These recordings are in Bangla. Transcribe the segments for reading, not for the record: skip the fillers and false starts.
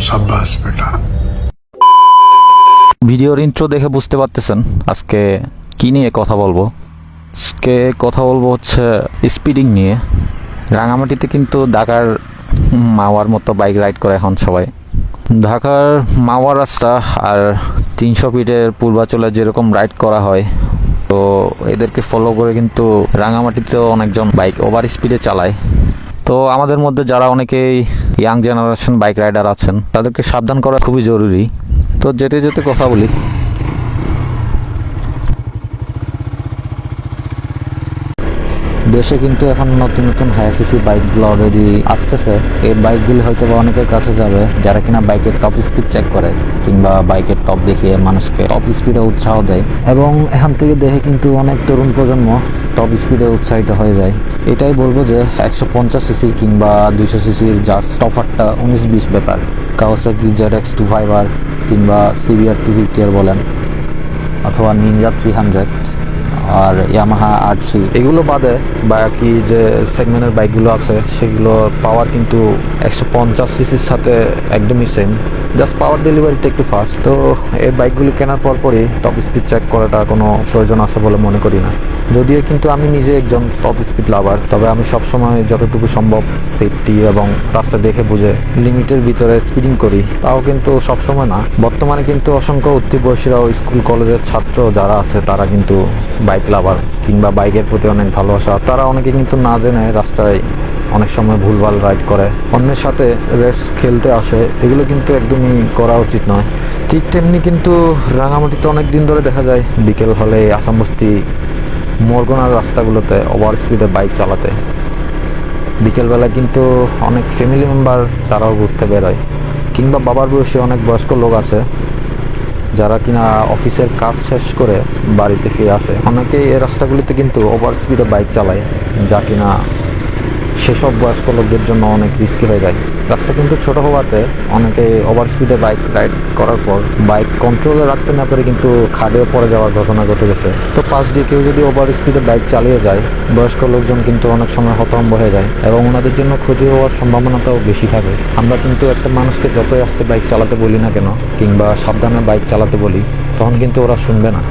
शाबाश बेटा। ভিডিওর ইন্ট্রো দেখে বুঝতে পারতেছেন আজকে কি নিয়ে কথা বলবো। আজকে কথা বলবো হচ্ছে স্পিডিং নিয়ে। রাঙামাটিতে কিন্তু ঢাকার মাওয়ার মতো বাইক রাইড করে এখন সবাই। ঢাকার মাওয়া রাস্তা আর 300 ফিটের পূর্বাচলে যেরকম রাইড করা হয়, তো এদেরকে ফলো করে কিন্তু রাঙামাটিতেও অনেকজন বাইক ওভার স্পিডে চালায়। তো আমাদের মধ্যে যারা অনেকেই ইয়াং জেনারেশন বাইক রাইডার আছেন, তাদেরকে সাবধান করা খুবই জরুরি। তো যেতে যেতে কথা বলি। দেশে কিন্তু এখন নতুন নতুন হাইসিসি বাইকগুলো অলরেডি আসতেছে। এই বাইকগুলি হয়তো বা অনেকের কাছে যাবে যারা কিনা বাইকের টপ স্পিড চেক করে কিংবা বাইকের টপ দেখিয়ে মানুষকে টপ স্পিডে উৎসাহ দেয়। এবং এখান থেকে দেখে কিন্তু অনেক তরুণ প্রজন্ম টপ স্পিডে উৎসাহিত হয়ে যায়। এটাই বলবো যে 150 সিসি কিংবা 200 সিসির জাস্ট টপারটা 19-20 ব্যাপার। কাওয়াসাকি ZX 250R কিংবা CBR 250R বলেন, অথবা নিনজা 300 আর ইয়ামাহা RC, এগুলো বাদে বাকি যে সেগমেন্টের বাইকগুলো আছে সেগুলোর পাওয়ার কিন্তু 150 সিসির সাথে একদমই সেম, জাস্ট পাওয়ার ডেলিভারিটা একটু ফাস্ট। তো এই বাইকগুলি কেনার পরই টপ স্পিড চেক করাটা কোনো প্রয়োজন আছে বলে মনে করি না। যদিও কিন্তু আমি নিজে একজন টপ স্পিড লাভার, তবে আমি সবসময় যতটুকু সম্ভব সেফটি এবং রাস্তা দেখে বুঝে লিমিটের ভিতরে স্পিডিং করি। তাও কিন্তু সবসময় না। বর্তমানে কিন্তু অসংখ্য উঠতি বয়সীরাও স্কুল কলেজের ছাত্র যারা আছে তারা কিন্তু বাইক লাভার কিংবা বাইকের প্রতি অনেক ভালোবাসা, তারা অনেকে কিন্তু না জেনে রাস্তায় অনেক সময় ভুলভাল রাইড করে, অন্যের সাথে রেস খেলতে আসে। এগুলো কিন্তু একদমই করা উচিত নয়। ঠিক তেমনি কিন্তু রাঙামাটিতে অনেক দিন ধরে দেখা যায় বিকেল হলে আসামবস্তি মোরগনার রাস্তাগুলোতে ওভার স্পিডে বাইক চালাতে। বিকেলবেলা কিন্তু অনেক ফ্যামিলি মেম্বার তারাও ঘুরতে বেরোয়, কিংবা বাবার বয়সী অনেক বয়স্ক লোক আছে যারা কিনা অফিসের কাজ শেষ করে বাড়িতে ফিরে আসে। অনেকেই এই রাস্তাগুলিতে কিন্তু ওভার স্পিডে বাইক চালায়, যা কিনা সেসব বয়স্ক লোকদের জন্য অনেক রিস্কি হয়ে যায়। রাস্তা কিন্তু ছোট হওয়াতে অনেকে ওভার স্পিডে বাইক রাইড করার পর বাইক কন্ট্রোলে রাখতে না পারে কিন্তু খাদেও পড়ে যাওয়ার ঘটনা ঘটে গেছে। তো পাশ দিয়ে কেউ যদি ওভার স্পিডে বাইক চালিয়ে যায়, বয়স্ক লোকজন কিন্তু অনেক সময় হতভম্ব হয়ে যায় এবং ওনাদের জন্য ক্ষতি হওয়ার সম্ভাবনাটাও বেশি থাকে। আমরা কিন্তু একটা মানুষকে যতই আস্তে বাইক চালাতে বলি না কেন কিংবা সাবধানে বাইক চালাতে বলি, তখন কিন্তু ওরা শুনবে না।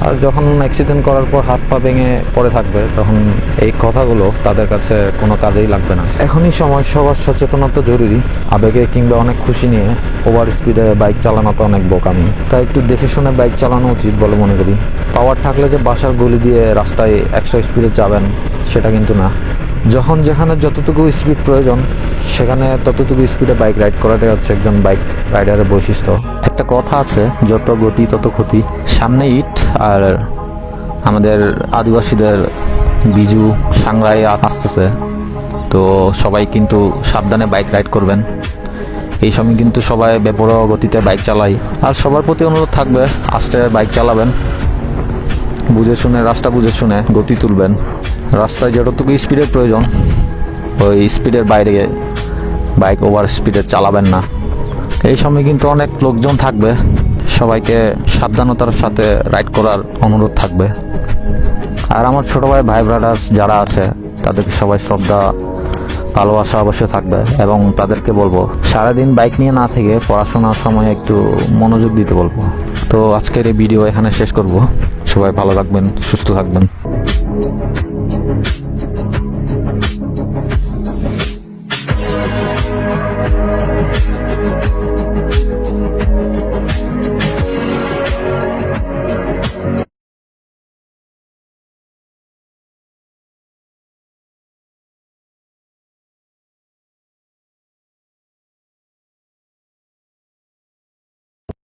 আর যখন অ্যাক্সিডেন্ট করার পর হাত পা ভেঙে পড়ে থাকবে, তখন এই কথাগুলো তাদের কাছে কোনো কাজেই লাগবে না। এখনই সময় সবার সচেতনতা জরুরি। আবেগে কিংবা অনেক খুশি নিয়ে ওভার স্পিডে বাইক চালানোটা অনেক বোকামি। তাই একটু দেখে শুনে বাইক চালানো উচিত বলে মনে করি। পাওয়ার থাকলে যে বাসার গলি দিয়ে রাস্তায় 100 স্পিডে যাবেন সেটা কিন্তু না। যখন যেখানে যতটুকু স্পিড প্রয়োজন সেখানে ততটুকু স্পিডে বাইক রাইড করাটাই হচ্ছে একজন বাইক রাইডারের বৈশিষ্ট্য। একটা কথা আছে, যত গতি তত ক্ষতি। সামনে ইট আর আমাদের আদিবাসীদের বিজু সাংরাই আসতেছে, তো সবাই কিন্তু সাবধানে বাইক রাইড করবেন। এই সময় কিন্তু সবাই বেপরোয়া গতিতে বাইক চালাই। আর সবার প্রতি অনুরোধ থাকবে আস্তে বাইক চালাবেন, বুঝে শুনে, রাস্তা বুঝে শুনে গতি তুলবেন। রাস্তায় যতটুকু স্পিডের প্রয়োজন ওই স্পিডের বাইরে বাইক ওভার স্পিডে চালাবেন না। এই সময় কিন্তু অনেক লোকজন থাকবে, সবাইকে সাবধানতার সাথে রাইড করার অনুরোধ থাকবে। আর আমার ছোট ভাই ব্রাদার্স যারা আছে তাদেরকে সবাই শ্রদ্ধা ভালোবাসা অবশ্যই থাকবে এবং তাদেরকে বলবো সারাদিন বাইক নিয়ে না থেকে পড়াশোনার সময় একটু মনোযোগ দিতে বলবো। তো আজকের এই ভিডিও এখানে শেষ করব। সবাই ভালো থাকবেন, সুস্থ থাকবেন।